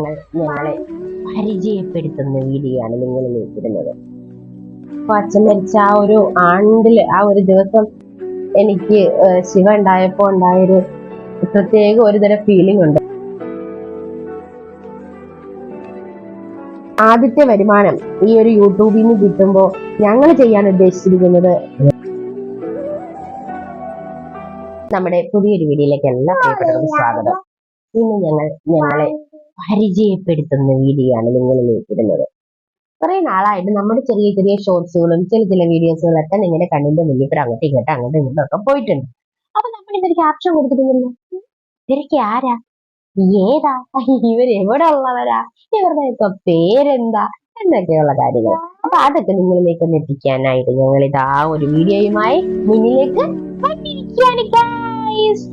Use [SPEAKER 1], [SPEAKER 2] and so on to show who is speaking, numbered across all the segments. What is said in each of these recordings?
[SPEAKER 1] ഞങ്ങളെ പരിചയപ്പെടുത്തുന്ന വീഡിയോ ആണ് നിങ്ങൾ നോക്കിയിരുന്നത്. അപ്പൊ അച്ഛൻ മരിച്ച ആ ഒരു ആണ്ടില് ആ ഒരു ദിവസം എനിക്ക് ശിവ ഉണ്ടായപ്പോ ഉണ്ടായൊരു പ്രത്യേക ഒരുതരം ഫീലിംഗ് ഉണ്ട്. ആദ്യത്തെ വരുമാനം ഈ ഒരു യൂട്യൂബിൽ നിന്ന് കിട്ടുമ്പോൾ ഞങ്ങൾ ചെയ്യാൻ ഉദ്ദേശിച്ചിരിക്കുന്നത് നമ്മുടെ പുതിയൊരു വീഡിയോയിലേക്ക് എല്ലാ പ്രിയപ്പെട്ടവർക്കും സ്വാഗതം. ഇന്ന് ഞങ്ങളെ പരിചയപ്പെടുത്തുന്ന വീഡിയോ ആണ് നിങ്ങൾ നോക്കിയിരുന്നത്. കുറെ നാളായിട്ട് നമ്മുടെ ചെറിയ ചെറിയ ഷോർട്സുകളും ചില വീഡിയോസുകളൊക്കെ നിങ്ങളുടെ കണ്ണിന്റെ മുന്നിൽ കൂടെ അങ്ങോട്ടും ഇങ്ങോട്ടും ഒക്കെ പോയിട്ടുണ്ട്. അപ്പൊ നമ്മൾ ഇതൊരു ക്യാപ്ഷൻ കൊടുത്തിട്ടുണ്ടല്ലോ, ഇവരൊക്കെ ആരാ, ഏതാ, ഇവരെവിടെ ഉള്ളവരാ, ഇവരുടെ ഒക്കെ പേരെന്താ എന്നൊക്കെയുള്ള കാര്യങ്ങൾ. അപ്പൊ അതൊക്കെ നിങ്ങളിലേക്ക് ഒന്ന് എത്തിക്കാനായിട്ട് ഞങ്ങൾ ഇത് ആ ഒരു വീഡിയോയുമായി മുന്നിലേക്ക് വന്നിരിക്കുകയാണ് ഗൈസ്.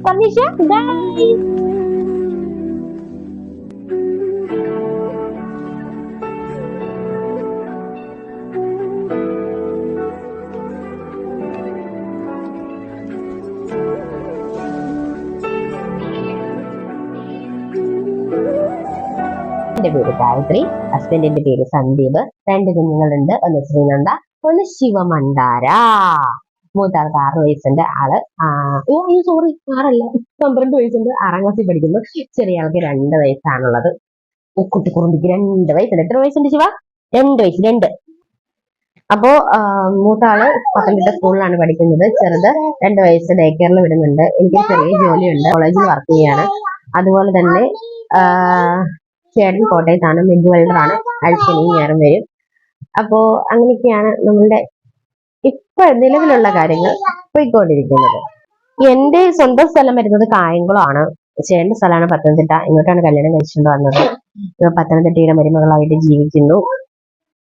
[SPEAKER 1] എന്റെ പേര് ഗായത്രി, ഹസ്ബൻഡിന്റെ പേര് സന്ദീപ്, 2 കുഞ്ഞുങ്ങളുണ്ട്. ഒന്ന് ശ്രീനന്ദ, ഒന്ന് ശിവമണ്ഡാര. മൂത്താൾക്ക് 6 വയസ്സുണ്ട്. ആള് 12 വയസ്സുണ്ട്, 6ാം ക്ലാസ്സിൽ പഠിക്കുന്നു. ചെറിയ ആൾക്ക് 2 വയസ്സാണുള്ളത്. കുട്ടിക്കുറുമ്പിക്ക് 2 വയസ്സുണ്ട്. എത്ര വയസ്സുണ്ട് ശിവ? 2 വയസ്സ്. 2. അപ്പോ മൂത്താള് പത്തനംതിട്ട സ്കൂളിലാണ് പഠിക്കുന്നത്. ചെറുത് 2 വയസ്സ് ഡേ കെയറിൽ വിടുന്നുണ്ട്. എനിക്ക് ചെറിയ ജോലിയുണ്ട്, കോളേജിൽ വർക്ക് ചെയ്യാണ്. അതുപോലെ തന്നെ ചേട്ടൻ കോട്ടയത്താണ്, മിഗ് വെൽഡറാണ്. ശനിയും ഞായറും വരും. അപ്പോ അങ്ങനെയൊക്കെയാണ് നമ്മളുടെ ഇപ്പൊ നിലവിലുള്ള കാര്യങ്ങൾ പോയിക്കൊണ്ടിരിക്കുന്നത്. എന്റെ സ്വന്തം സ്ഥലം വരുന്നത് കായംകുളമാണ്. ചേട്ടന്റെ സ്ഥലമാണ് പത്തനംതിട്ട. ഇങ്ങോട്ടാണ് കല്യാണം കഴിച്ചുകൊണ്ട് വന്നത്. പത്തനംതിട്ടയുടെ മരുമകളായിട്ട് ജീവിക്കുന്നു.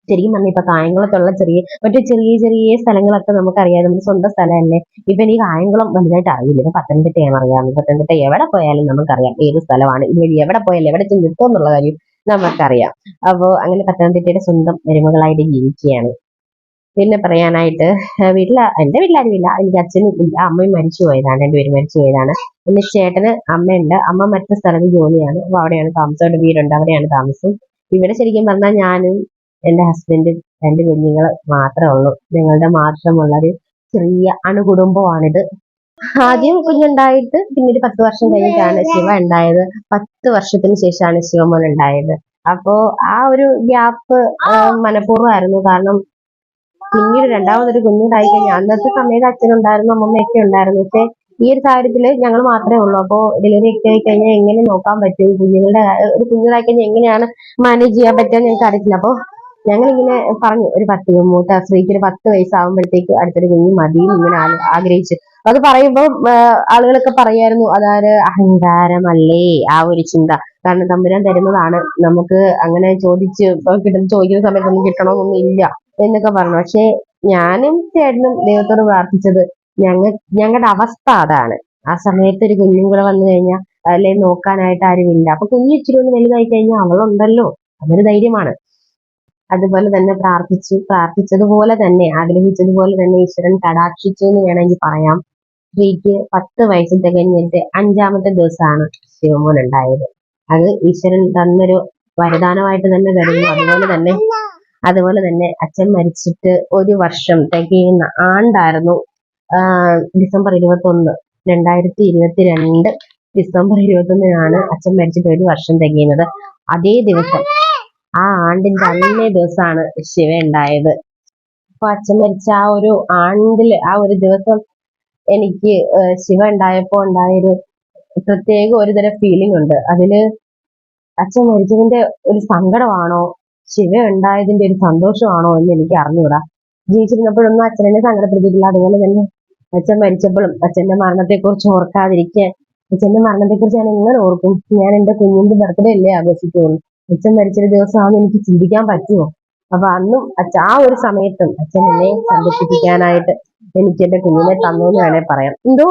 [SPEAKER 1] ശരിക്കും പറഞ്ഞാൽ ഇപ്പൊ കായംകുളത്തുള്ള ചെറിയ ചെറിയ സ്ഥലങ്ങളൊക്കെ നമുക്കറിയാം, നമ്മുടെ സ്വന്തം സ്ഥലമല്ലേ. ഇപ്പൊ എനിക്ക് കായംകുളം വലുതായിട്ട് അറിയില്ല. ഇപ്പൊ പത്തനംതിട്ടയാണ് അറിയാം. പത്തനംതിട്ട എവിടെ പോയാലും നമുക്കറിയാം ഏത് സ്ഥലമാണ്, ഇതുവഴി എവിടെ പോയാലും എവിടെ ചെന്ന് നിൽക്കും എന്നുള്ള കാര്യം നമുക്കറിയാം. അപ്പോ അങ്ങനെ പത്തനംതിട്ടയുടെ സ്വന്തം മരുമകളായിട്ട് ജീവിക്കുകയാണ്. പിന്നെ പറയാനായിട്ട് എന്റെ വീട്ടിലാരുമില്ല. എനിക്ക് അച്ഛനും അമ്മയും മരിച്ചു പോയതാണ്, 2 പേരും മരിച്ചു പോയതാണ്. പിന്നെ ചേട്ടന് അമ്മയുണ്ട്. അമ്മ മറ്റു സ്ഥലത്ത് ജോലിയാണ്. അപ്പൊ അവിടെയാണ് താമസം. അവിടെ വീടുണ്ട്, അവിടെയാണ് താമസം. ഇവിടെ ശരിക്കും പറഞ്ഞാൽ ഞാനും എന്റെ ഹസ്ബൻഡും 2 കുഞ്ഞുങ്ങൾ മാത്രമേ ഉള്ളൂ. ഞങ്ങളുടെ മാത്രമുള്ളൊരു ചെറിയ അണുകുടുംബമാണിത്. ആദ്യം കുഞ്ഞുണ്ടായിട്ട് പിന്നീട് 10 വർഷം കഴിഞ്ഞിട്ടാണ് ശിവ ഉണ്ടായത്. 10 വർഷത്തിന് ശേഷമാണ് ശിവമോൻ ഉണ്ടായത്. അപ്പോ ആ ഒരു ഗ്യാപ്പ് മനഃപൂർവ്വമായിരുന്നു. കാരണം പിന്നീട് രണ്ടാമതൊരു കുഞ്ഞുണ്ടായി കഴിഞ്ഞാൽ അന്നത്തെ സമയത്ത് അച്ഛനുണ്ടായിരുന്നു, അമ്മമ്മയൊക്കെ ഉണ്ടായിരുന്നു. പക്ഷെ ഈ ഒരു കാര്യത്തില് ഞങ്ങൾ മാത്രമേ ഉള്ളൂ. അപ്പോ ഡെലിവറി ഒക്കെ ആയി കഴിഞ്ഞാൽ എങ്ങനെ നോക്കാൻ പറ്റും, ഒരു കുഞ്ഞുണ്ടായി കഴിഞ്ഞാൽ എങ്ങനെയാണ് മാനേജ് ചെയ്യാൻ പറ്റുക ഞങ്ങൾക്ക് അറിയില്ല. അപ്പൊ ഞങ്ങളിങ്ങനെ പറഞ്ഞു, മൂത്ത സ്ത്രീക്ക് ഒരു 10 വയസ്സാകുമ്പോഴത്തേക്ക് അടുത്തൊരു കുഞ്ഞു മതിയും ഇങ്ങനെ ആഗ്രഹിച്ചു. അത് പറയുമ്പോൾ ആളുകളൊക്കെ പറയായിരുന്നു, അതായത് അഹങ്കാരമല്ലേ ആ ഒരു ചിന്ത. കാരണം തമ്പുരാൻ തരുന്നതാണ്, നമുക്ക് അങ്ങനെ ചോദിക്കുന്ന സമയത്ത് ഒന്നും കിട്ടണമെന്നൊന്നും ഇല്ല എന്നൊക്കെ പറഞ്ഞു. പക്ഷെ ഞാനും ചേട്ടനും ദൈവത്തോട് പ്രാർത്ഥിച്ചത് ഞങ്ങളുടെ അവസ്ഥ അതാണ്. ആ സമയത്ത് ഒരു കുഞ്ഞും കൂടെ വന്നു കഴിഞ്ഞാൽ അല്ലെ നോക്കാനായിട്ട് ആരുമില്ല. അപ്പൊ കുഞ്ഞു ഇച്ചിരി ഒന്ന് വലുതായി കഴിഞ്ഞാൽ അവളുണ്ടല്ലോ, അതൊരു ധൈര്യമാണ്. അതുപോലെ തന്നെ പ്രാർത്ഥിച്ചതുപോലെ തന്നെ ആഗ്രഹിച്ചതുപോലെ തന്നെ ഈശ്വരൻ കടാക്ഷിച്ചു എന്ന് വേണമെങ്കിൽ പറയാം. സ്ത്രീക്ക് 10 വയസ്സ് തികഞ്ഞിട്ട് 5ാമത്തെ ദിവസമാണ് ശിവമോൻ ഉണ്ടായത്. അത് ഈശ്വരൻ തന്നൊരു വരദാനമായിട്ട് തന്നെ കരുതുന്നു. അതുപോലെ തന്നെ അച്ഛൻ മരിച്ചിട്ട് 1 വർഷം തികയുന്ന ആണ്ടായിരുന്നു ഡിസംബർ 21, 2022 ഡിസംബർ 21 അച്ഛൻ മരിച്ചിട്ട് 1 വർഷം തികയുന്നത്. അതേ ദിവസം, ആ ആണ്ടിന്റെ അന്നേ ദിവസമാണ് ശിവ ഉണ്ടായത്. അപ്പൊ അച്ഛൻ മരിച്ച ആ ഒരു ആണ്ടില് ആ ഒരു ദിവസം എനിക്ക് ശിവ ഉണ്ടായപ്പോ ഉണ്ടായൊരു പ്രത്യേക ഒരുതരം ഫീലിംഗ് ഉണ്ട്. അതില് അച്ഛൻ മരിച്ചതിന്റെ ഒരു സങ്കടമാണോ, ശിവ ഉണ്ടായതിന്റെ ഒരു സന്തോഷമാണോ എന്ന് എനിക്ക് അറിഞ്ഞൂടാ. ജീവിച്ചിരുന്നപ്പോഴൊന്നും അച്ഛനെ സങ്കടപ്പെടുത്തിയിട്ടില്ല. അതുപോലെ തന്നെ അച്ഛൻ മരിച്ചപ്പോഴും അച്ഛന്റെ മരണത്തെക്കുറിച്ച് ഓർക്കാതിരിക്കാൻ, അച്ഛന്റെ മരണത്തെക്കുറിച്ച് ഞാൻ എങ്ങനെ ഓർക്കും? ഞാൻ എന്റെ കുഞ്ഞിന്റെ ബർത്ത്ഡേ അല്ലേ ആഘോഷിക്കുള്ളൂ. അച്ഛൻ മരിച്ചൊരു ദിവസമാണെന്ന് എനിക്ക് ചിന്തിക്കാൻ പറ്റുമോ? അപ്പൊ അന്നും ആ ഒരു സമയത്തും അച്ഛൻ എന്നെ സന്തോഷിപ്പിക്കാനായിട്ട് എനിക്ക് എന്റെ കുഞ്ഞിനെ തന്നു എന്ന് വേണേ പറയാം. എന്തോ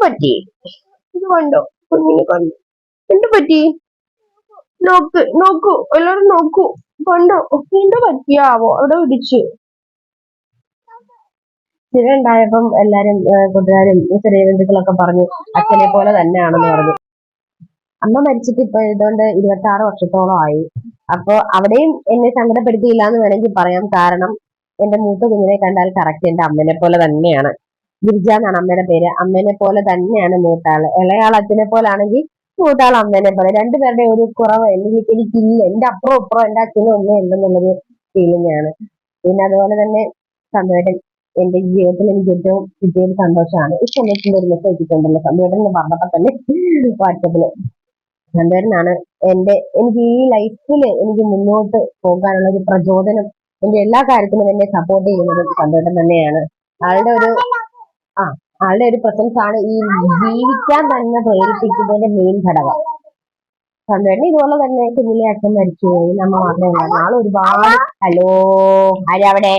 [SPEAKER 1] പറ്റി? ഇത് കണ്ടോ കുഞ്ഞിനെ? എന്ത് പറ്റി? നോക്കൂ എല്ലാവരും നോക്കൂ. കണ്ടോ എന്താ പറ്റിയാവോ? അവിടെ ഇടിച്ചു. ശിവ ഉണ്ടായപ്പം എല്ലാരും കൂട്ടുകാരും ചെറിയ ബന്ധുക്കളൊക്കെ പറഞ്ഞു അച്ഛനെ പോലെ തന്നെയാണെന്ന് പറഞ്ഞു. അമ്മ മരിച്ചിട്ട് ഇപ്പൊ ഇതുകൊണ്ട് 26 വർഷത്തോളമായി. അപ്പൊ അവിടെയും എന്നെ സങ്കടപ്പെടുത്തിയില്ല എന്ന് വേണമെങ്കിൽ പറയാം. കാരണം എന്റെ മൂത്ത കുഞ്ഞിനെ കണ്ടാൽ കറക്റ്റ് എന്റെ അമ്മനെ പോലെ തന്നെയാണ്. ഗിരിജ എന്നാണ് അമ്മയുടെ പേര്. അമ്മേനെ പോലെ തന്നെയാണ് മൂത്താള്. ഇളയാൾ അച്ഛനെ പോലാണെങ്കിൽ മൂത്താൾ അമ്മേനെ പോലെ. രണ്ടുപേരുടെ ഒരു കുറവ് എനിക്കില്ല. എന്റെ അപ്പുറം ഇപ്പുറം എന്റെ അച്ഛനും ഒന്നും ഉണ്ടെന്നുള്ളൊരു ഫീലിംഗ് ആണ്. പിന്നെ അതുപോലെ തന്നെ സന്തോഷം എന്റെ ജീവിതത്തിൽ എനിക്ക് ഏറ്റവും കിട്ടിയൊരു സന്തോഷമാണ്. ഈ സമയത്തിന്റെ ഒരു മെസ്സേജ് എത്തിയിട്ടുണ്ടല്ലോ സന്തോഷം എന്ന് പറഞ്ഞപ്പോ തന്നെ വാട്സപ്പില്. സന്തോഷനാണ് എനിക്ക് ഈ ലൈഫിൽ എനിക്ക് മുന്നോട്ട് പോകാനുള്ള ഒരു പ്രചോദനം. എന്റെ എല്ലാ കാര്യത്തിലും എന്നെ സപ്പോർട്ട് ചെയ്യുന്നത് സന്തോഷം തന്നെയാണ്. ആളുടെ ഒരു ആ ആളുടെ ഒരു പ്രസൻസ് ആണ് ഈ ജീവിക്കാൻ തന്നെ പ്രേരിപ്പിക്കുന്നതിന്റെ മെയിൻ ഘടകം. സന്തോഷം ഇതുപോലെ തന്നെ കുഞ്ഞിലെ അച്ഛൻ മരിച്ചുപോയി. നമ്മ മാത്രമേ ഉള്ളൂ. ആൾ ഒരുപാട് ഹലോ ആരവിടെ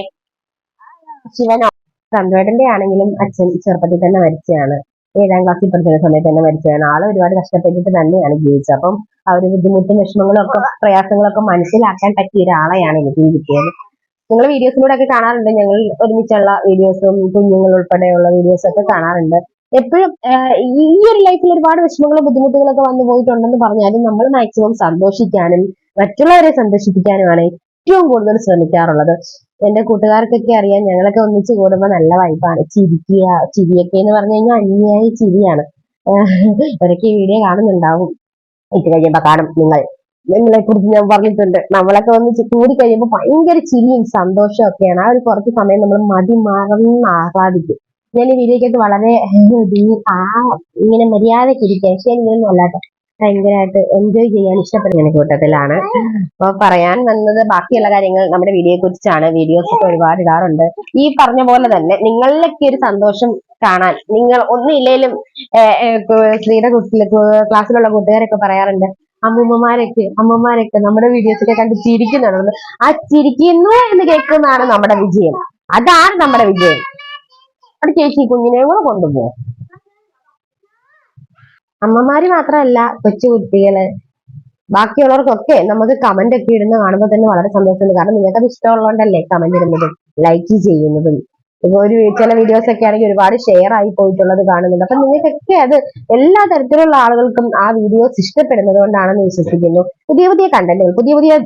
[SPEAKER 1] ശിവനോ. സന്തോഷന്റെ ആണെങ്കിലും അച്ഛൻ ചെറുപ്പത്തിൽ തന്നെ മരിച്ചതാണ്. 7ാം ക്ലാസ്സിൽ പഠിക്കുന്ന സമയത്ത് തന്നെ മരിച്ചതാണ്. ആള് ഒരുപാട് കഷ്ടപ്പെട്ടിട്ട് തന്നെയാണ് ജീവിച്ചത്. അപ്പം ആ ഒരു ബുദ്ധിമുട്ടും വിഷമങ്ങളും ഒക്കെ പ്രയാസങ്ങളൊക്കെ മനസ്സിലാക്കാൻ പറ്റിയ ഒരാളെയാണ് എനിക്ക് കിട്ടിയത്. നിങ്ങൾ വീഡിയോസിലൂടെ ഒക്കെ കാണാറുണ്ട്. ഞങ്ങൾ ഒരുമിച്ചുള്ള വീഡിയോസും കുഞ്ഞുങ്ങൾ ഉൾപ്പെടെയുള്ള വീഡിയോസും ഒക്കെ കാണാറുണ്ട്. എപ്പോഴും ഈ ഒരു ലൈഫിൽ ഒരുപാട് വിഷമങ്ങളും ബുദ്ധിമുട്ടുകളൊക്കെ വന്നു പോയിട്ടുണ്ടെന്ന് പറഞ്ഞാലും നമ്മൾ മാക്സിമം സന്തോഷിക്കാനും മറ്റുള്ളവരെ സന്തോഷിപ്പിക്കാനുമാണ് ഏറ്റവും കൂടുതൽ ശ്രമിക്കാറുള്ളത്. എന്റെ കൂട്ടുകാർക്കൊക്കെ അറിയാം, ഞങ്ങളൊക്കെ ഒന്നിച്ച് കൂടുമ്പോൾ നല്ല വൈബാണ്. ചിരിയൊക്കെ എന്ന് പറഞ്ഞു കഴിഞ്ഞാൽ അന്യായ ചിരിയാണ്. ഇവരൊക്കെ ഈ വീഡിയോ കാണുന്നുണ്ടാവും. ഇത് കഴിയുമ്പോ കാണും നിങ്ങളെ കുറിച്ച് ഞാൻ പറഞ്ഞിട്ടുണ്ട്. നമ്മളൊക്കെ ഒന്നിച്ച് കൂടി കഴിയുമ്പോൾ ഭയങ്കര ചിരിയും സന്തോഷവും ഒക്കെയാണ്. ആ ഒരു കുറച്ച് സമയം നമ്മൾ മറന്ന് ആഹ്ലാദിക്കും. ഞാൻ ഈ വീഡിയോക്കകത്ത് വളരെ ഇങ്ങനെ മര്യാദയ്ക്ക് ഇരിക്കുക. പക്ഷെ ഇങ്ങനെയൊന്നും അല്ലാട്ടോ, ഭയങ്കരമായിട്ട് എൻജോയ് ചെയ്യാൻ ഇഷ്ടപ്പെടുന്ന കൂട്ടത്തിലാണ്. അപ്പൊ പറയാൻ വന്നത് ബാക്കിയുള്ള കാര്യങ്ങൾ നമ്മുടെ വീഡിയോയെ കുറിച്ചാണ്. വീഡിയോസ് ഒക്കെ ഒരുപാട് ഇടാറുണ്ട്. ഈ പറഞ്ഞ പോലെ തന്നെ നിങ്ങളിലൊക്കെ ഒരു സന്തോഷം കാണാൻ, നിങ്ങൾ ഒന്നില്ലേലും സ്ത്രീയുടെ ക്ലാസ്സിലുള്ള കൂട്ടുകാരൊക്കെ പറയാറുണ്ട്, അമ്മമാരൊക്കെ നമ്മുടെ വീഡിയോസ് ഒക്കെ കണ്ട് ചിരിക്കുന്നുണ്ട്. ആ ചിരിക്കുന്നു എന്ന് കേൾക്കുന്നതാണ് നമ്മുടെ വിജയം. അതാണ് നമ്മുടെ വിജയം. അത് ചേച്ചി കുഞ്ഞിനെ കൂടെ കൊണ്ടുപോകും. അമ്മമാര് മാത്രമല്ല, കൊച്ചു കുട്ടികള് ബാക്കിയുള്ളവർക്കൊക്കെ നമുക്ക് കമന്റ് ഒക്കെ ഇടുന്ന കാണുമ്പോൾ തന്നെ വളരെ സന്തോഷമുണ്ട്. കാരണം നിങ്ങൾക്ക് അത് ഇഷ്ടമുള്ളതുകൊണ്ടല്ലേ കമന്റ് ഇടുന്നതും ലൈക്ക് ചെയ്യുന്നതും. ഇപ്പൊ ചില വീഡിയോസ് ഒക്കെ ആണെങ്കിൽ ഒരുപാട് ഷെയർ ആയി പോയിട്ടുള്ളത് കാണുന്നുണ്ട്. അപ്പൊ നിങ്ങൾക്കൊക്കെ അത് എല്ലാ തരത്തിലുള്ള ആളുകൾക്കും ആ വീഡിയോസ് ഇഷ്ടപ്പെടുന്നത് കൊണ്ടാണെന്ന് വിശ്വസിക്കുന്നു. പുതിയ പുതിയ കണ്ടന്റുകൾ, പുതിയ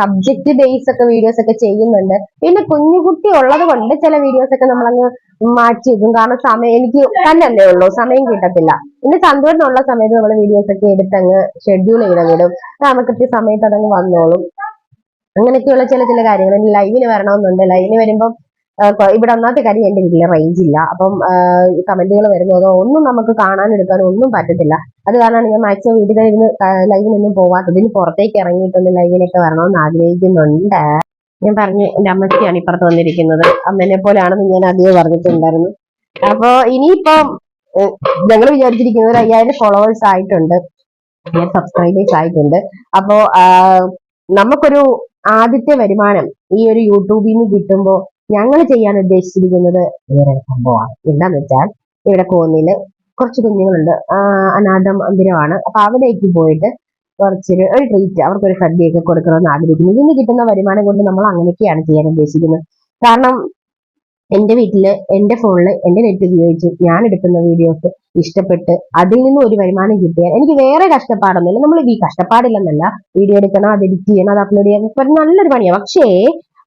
[SPEAKER 1] സബ്ജക്ട് ബേസ് ഒക്കെ വീഡിയോസ് ഒക്കെ ചെയ്യുന്നുണ്ട്. പിന്നെ കുഞ്ഞുകുട്ടി ഉള്ളത് കൊണ്ട് ചില വീഡിയോസ് ഒക്കെ നമ്മളങ്ങ് മാറ്റി വെക്കും. കാരണം സമയം എനിക്ക് തന്നെയല്ലേ ഉള്ളൂ, സമയം കിട്ടത്തില്ല. പിന്നെ സന്തോഷമുള്ള സമയത്ത് നമ്മൾ വീഡിയോസ് ഒക്കെ എടുത്തങ്ങ് ഷെഡ്യൂൾ ചെയ്തിടും. നമുക്ക് സമയത്ത് അതങ്ങ് വന്നോളും. അങ്ങനെയൊക്കെയുള്ള ചില കാര്യങ്ങൾ. ഇനി ലൈവിന് വരണമെന്നുണ്ട്. ലൈവിന് വരുമ്പോൾ ഇവിടെ ഒന്നാമത്തെ കാര്യം എന്റെ വീട്ടിൽ റേഞ്ച് ഇല്ല. അപ്പം കമന്റുകൾ വരുന്നതോ ഒന്നും നമുക്ക് കാണാനും എടുക്കാനും ഒന്നും പറ്റത്തില്ല. അത് കാരണമാണ് ഞാൻ മാക്സിമം വീട്ടിലിരുന്ന് ലൈവിനൊന്നും പോവാത്തത്. ഇനി പുറത്തേക്ക് ഇറങ്ങിയിട്ടൊന്ന് ലൈവിനൊക്കെ വരണമെന്ന് ആഗ്രഹിക്കുന്നുണ്ട്. ഞാൻ പറഞ്ഞു, എന്റെ അമ്മച്ചിയാണ് ഇപ്പുറത്ത് വന്നിരിക്കുന്നത്. അമ്മേനെ പോലെയാണെന്ന് ഞാൻ ആദ്യമേ പറഞ്ഞിട്ടുണ്ടായിരുന്നു. അപ്പൊ ഇനിയിപ്പം ഞങ്ങൾ വിചാരിച്ചിരിക്കുന്നത് 5000 ഫോളോവേഴ്സ് ആയിട്ടുണ്ട്, സബ്സ്ക്രൈബേഴ്സ് ആയിട്ടുണ്ട്. അപ്പോ നമുക്കൊരു ആദ്യത്തെ വരുമാനം ഈ ഒരു യൂട്യൂബിൽ നിന്ന് കിട്ടുമ്പോൾ ഞങ്ങൾ ചെയ്യാൻ ഉദ്ദേശിച്ചിരിക്കുന്നത് വേറെ സംഭവമാണ്. എന്താന്ന് വെച്ചാൽ ഇവിടെ കോന്നിയില് കുറച്ച് കുഞ്ഞുങ്ങളുണ്ട്, അനാഥ മന്ദിരമാണ്. അപ്പൊ അവിടേക്ക് പോയിട്ട് കുറച്ചൊരു ട്രീറ്റ്, അവർക്കൊരു സദ്യയൊക്കെ കൊടുക്കണമെന്ന് ആഗ്രഹിക്കുന്നു. ഇതിന് കിട്ടുന്ന വരുമാനം കൊണ്ട് നമ്മൾ അങ്ങനെയൊക്കെയാണ് ചെയ്യാൻ ഉദ്ദേശിക്കുന്നത്. കാരണം എന്റെ വീട്ടില് എന്റെ ഫോണില് എന്റെ നെറ്റ് ഉപയോഗിച്ച് ഞാൻ എടുക്കുന്ന വീഡിയോസ് ഇഷ്ടപ്പെട്ട് അതിൽ നിന്ന് ഒരു വരുമാനം കിട്ടിയാൽ എനിക്ക് വേറെ കഷ്ടപ്പാടൊന്നുമില്ല. നമ്മൾ ഈ കഷ്ടപ്പാടില്ലെന്നല്ല, വീഡിയോ എടുക്കണം, അത് എഡിറ്റ് ചെയ്യണം, അത് അപ്ലോഡ് ചെയ്യണം, നല്ലൊരു പണിയാണ്. പക്ഷേ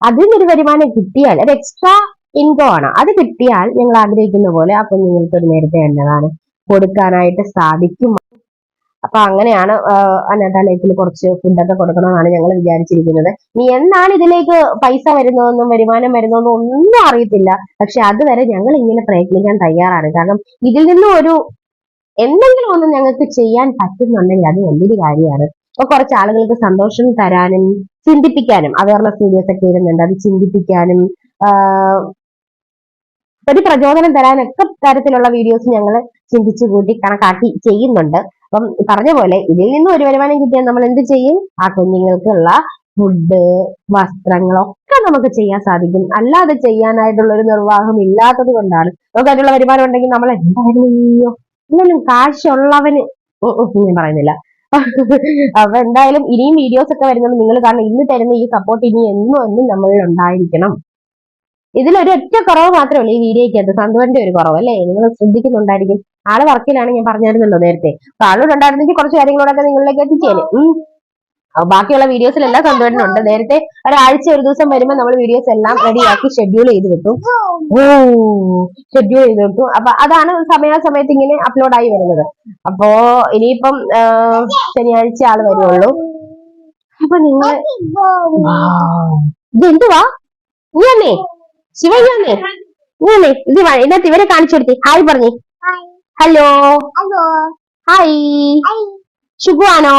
[SPEAKER 1] അതിൽ നിന്നൊരു വരുമാനം കിട്ടിയാൽ അത് എക്സ്ട്രാ ഇൻകം ആണ്. അത് കിട്ടിയാൽ ഞങ്ങൾ ആഗ്രഹിക്കുന്ന പോലെ ആ കുഞ്ഞുങ്ങൾക്ക് ഒരു നേരത്തെ എന്നതാണ് കൊടുക്കാനായിട്ട് സാധിക്കും. അപ്പൊ അങ്ങനെയാണ് അനാഥാലയത്തിൽ കുറച്ച് ഫുഡൊക്കെ കൊടുക്കണമെന്നാണ് ഞങ്ങൾ വിചാരിച്ചിരിക്കുന്നത്. ഇനി എന്നാണ് ഇതിലേക്ക് പൈസ വരുന്നതെന്നും വരുമാനം വരുന്നതെന്നും ഒന്നും അറിയത്തില്ല. പക്ഷെ അതുവരെ ഞങ്ങൾ ഇങ്ങനെ പ്രയത്നിക്കാൻ തയ്യാറാണ്. കാരണം ഇതിൽ നിന്നും എന്തെങ്കിലും ഒന്നും ഞങ്ങൾക്ക് ചെയ്യാൻ പറ്റുന്നുണ്ടെങ്കിൽ അത് വലിയൊരു കാര്യമാണ്. അപ്പൊ കുറച്ച് ആളുകൾക്ക് സന്തോഷം തരാനും ചിന്തിപ്പിക്കാനും അവയർനെസ് വീഡിയോസ് ഒക്കെ ഇടുന്നുണ്ട്. അത് ചിന്തിപ്പിക്കാനും ഒരു പ്രചോദനം തരാനൊക്കെ തരത്തിലുള്ള വീഡിയോസ് ഞങ്ങൾ ചിന്തിച്ചു കൂട്ടി കണക്കാക്കി ചെയ്യുന്നുണ്ട്. അപ്പം പറഞ്ഞ പോലെ ഇതിൽ നിന്നും ഒരു വരുമാനം കിട്ടിയാൽ നമ്മൾ എന്ത് ചെയ്യും? ആ കുഞ്ഞുങ്ങൾക്കുള്ള ഫുഡ്, വസ്ത്രങ്ങളൊക്കെ നമുക്ക് ചെയ്യാൻ സാധിക്കും. അല്ലാതെ ചെയ്യാനായിട്ടുള്ള ഒരു നിർവാഹം ഇല്ലാത്തത് കൊണ്ടാണ്. നമുക്ക് അതിനുള്ള വരുമാനം ഉണ്ടെങ്കിൽ നമ്മൾ എന്തായാലും എന്നാലും കാശുള്ളവന് ഞാൻ പറയുന്നില്ല. അപ്പൊ എന്തായാലും ഇനിയും വീഡിയോസ് ഒക്കെ വരുന്നത് നിങ്ങൾ കാരണം ഇന്ന് തരുന്ന ഈ സപ്പോർട്ട് ഇനി എന്നും നമ്മളിൽ ഉണ്ടായിരിക്കണം. ഇതിലൊരു ഒറ്റ കുറവ് മാത്രമേ ഉള്ളൂ ഈ വീഡിയോയ്ക്ക്. അത് സന്തോഷിന്റെ ഒരു കുറവ് അല്ലേ? നിങ്ങൾ ശ്രദ്ധിക്കുന്നുണ്ടായിരിക്കും. ആള് വർക്കിലാണ്, ഞാൻ പറഞ്ഞിരുന്നല്ലോ നേരത്തെ. അപ്പൊ ആളോട് ഉണ്ടായിരുന്നെങ്കിൽ കുറച്ച് കാര്യങ്ങളോടൊക്കെ നിങ്ങളിലേക്ക് എത്തിച്ചേനെ. ബാക്കിയുള്ള വീഡിയോസിലെല്ലാം സന്തോഷമുണ്ട്. നേരത്തെ ഒരാഴ്ച ഒരു ദിവസം വരുമ്പോൾ നമ്മൾ വീഡിയോസ് എല്ലാം റെഡിയാക്കി ഷെഡ്യൂൾ ചെയ്ത് വെക്കും. ഷെഡ്യൂൾ ചെയ്ത് വെക്കും. അപ്പൊ അതാണ് സമയാസമയത്ത് ഇങ്ങനെ അപ്ലോഡ് ആയി വരുന്നത്. അപ്പോ ഇനിയിപ്പം ശനിയാഴ്ച ആള് വരുള്ളൂ. അപ്പൊ നിങ്ങൾ ഇത് എന്തുവാ? ഇങ്ങനെ ശിവ ഇങ്ങനെ ഇത് ഇതിനകത്ത് ഇവരെ കാണിച്ചു കൊടുത്തേ. ഹായ് പറഞ്ഞേ. Hello hi. ശുഭു ആണോ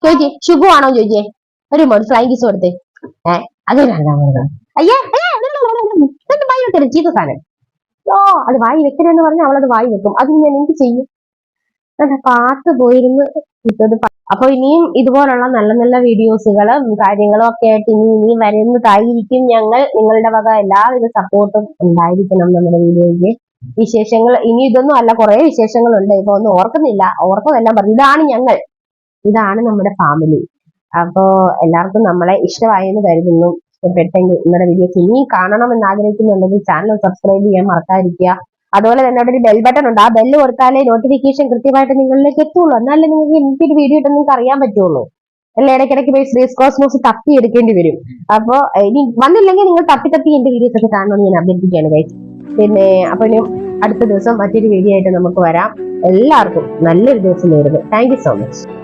[SPEAKER 1] ചോദിച്ചേ? ശുഭു ആണോ ചോദിച്ചേ? ഒരു മോഡ് ഫ്ലൈങ് കിസ് കൊടുത്തേ. അത് അയ്യേ വായി വെക്കരുത്, ചീത്ത സാധനം. അത് വായി വെക്കരുതെന്ന് പറഞ്ഞാൽ അവളത് വായി വെക്കും. അതിന് ഞാൻ എന്ത് ചെയ്യും? പാത്ത് പോയിരുന്ന് ഇട്ടത്. അപ്പൊ ഇനിയും ഇതുപോലുള്ള നല്ല നല്ല വീഡിയോസുകളും കാര്യങ്ങളും ഒക്കെ ആയിട്ട് ഇനിയും വരുന്നതായിരിക്കും. ഞങ്ങൾ നിങ്ങളുടെ വക എല്ലാവിധ സപ്പോർട്ടും ഉണ്ടായിരിക്കണം നമ്മുടെ വീഡിയോയ്ക്ക്. വിശേഷങ്ങൾ ഇനി ഇതൊന്നും അല്ല, കുറെ വിശേഷങ്ങളുണ്ട്. ഇപ്പൊ ഒന്നും ഓർക്കുന്നില്ല, ഓർക്കുന്നതെല്ലാം പറഞ്ഞു. ഇതാണ് ഞങ്ങൾ, ഇതാണ് നമ്മുടെ ഫാമിലി. അപ്പോ എല്ലാവർക്കും നമ്മളെ ഇഷ്ടമായെന്ന് കരുതുന്നു. ഇഷ്ടപ്പെട്ടെങ്കിൽ നിങ്ങളുടെ വീഡിയോസ് ഇനിയും കാണണമെന്ന് ആഗ്രഹിക്കുന്നുണ്ടെങ്കിൽ ചാനൽ സബ്സ്ക്രൈബ് ചെയ്യാൻ മറക്കാതിരിക്കുക. അതുപോലെ തന്നെ അവിടെ ഒരു ബെൽ ബട്ടൺ ഉണ്ട്. ആ ബെല്ല് കൊടുത്താലേ നോട്ടിഫിക്കേഷൻ കൃത്യമായിട്ട് നിങ്ങളിലേക്ക് എത്തുള്ളൂ. എന്നാലേ നിങ്ങൾക്ക് എനിക്കൊരു വീഡിയോ ഇട്ട് നിങ്ങൾക്ക് അറിയാൻ പറ്റുള്ളൂ. അല്ല ഇടയ്ക്കിടയ്ക്ക് പോയി സ്പേസ് കോസ്മോസ് തപ്പി എടുക്കേണ്ടി വരും. അപ്പൊ ഇനി വന്നില്ലെങ്കിൽ നിങ്ങൾ തപ്പി എന്റെ വീഡിയോസ് ഒക്കെ കാണണമെന്ന് ഞാൻ അഭ്യർത്ഥിക്കുകയാണ് ഗൈസ്. പിന്നെ അപ്പൊ ഇനി അടുത്ത ദിവസം മറ്റൊരു വീഡിയോ ആയിട്ട് നമുക്ക് വരാം. എല്ലാവർക്കും നല്ലൊരു ദിവസം നേരുന്നു. Thank you so much.